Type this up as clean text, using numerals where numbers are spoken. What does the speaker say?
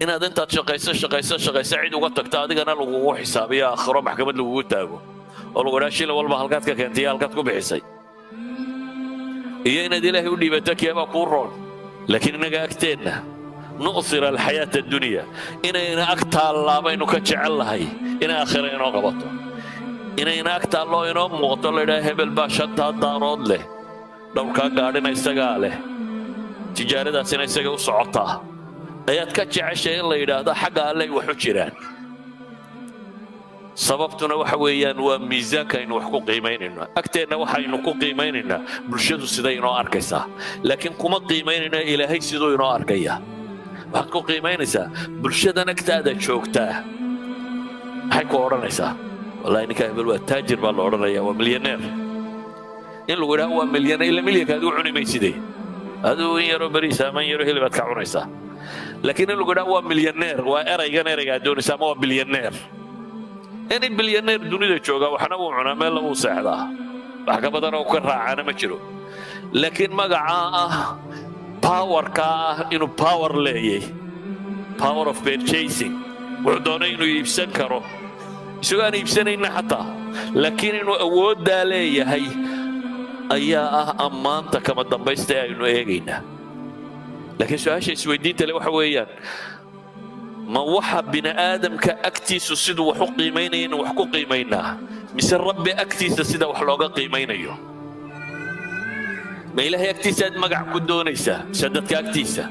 inaad intaad shaqayso cid uga tagto adigana lagugu xisaabiyo aakhiro maxkamad lagugu taago oo lagu idhaa shil walba halkaad ka keentay halkaad ku bixisay iyo inaad ilaahay u dhiibato keebaa kuu roon laakiin inaga agteenna nu'thir alxayaata addunya inayna ag taallaabaynu ka jecel lahay inay aakhiro inoo qabato inayna ag taalloo inoo muuqato la idhaha hebel baa shantaa daarood leh dhowrkaa gaadhina isagaa leh tijaaradaasina isaga u socotaa ayaad ka jeceshay in la yidhaahdo xagga allay wax u jiraan sababtuna waxa weeyaan waa miisaanka aynu wax ku qiimaynayno agteenna waxaynu ku qiimaynaynaa bulshadu siday inoo arkaysaa laakiin kuma qiimaynayna ilaahay siduu inoo arkaya waxaad ku qiimaynaysaa bulshadan agtaada joogtaa maxay ku odhanaysaa wallahi ninka hebel waa taajir baa la odhanaya waa milyaneer in lagu idhaha waa milyaneer ila milyanka adigu cuni maysidee adigu in yaroo beriisa ama in yaroo hilibaad ka cunaysaa laakiin in lagu idhaha waa milyaneer waa eraygaa doonaysa ama waa bilyaneer in bilyaneer dunida jooga waxna wuu cunaa meel wuu seexdaa wax ka badan oo ka raacana ma jiro laakiin magacaa ah powerka ah inuu power leeyahay power of purchasing wuxuu doonay inuu iibsan karo isagoo aan iibsanayna xataa laakiin inuu awooddaa leeyahay ayaa ah ammaanta kama dambaysta ee aynu eegaynaa laakiin su-aasha isweydiinta le waxa weeyaan ma waxa bini aadamka agtiisu siduu wax u qiimaynaya inuu wax ku qiimaynaa mise rabbi agtiisa sida wax looga qiimaynayo ma ilaahay agtiisa aad magac ku doonaysaa mise dadka agtiisa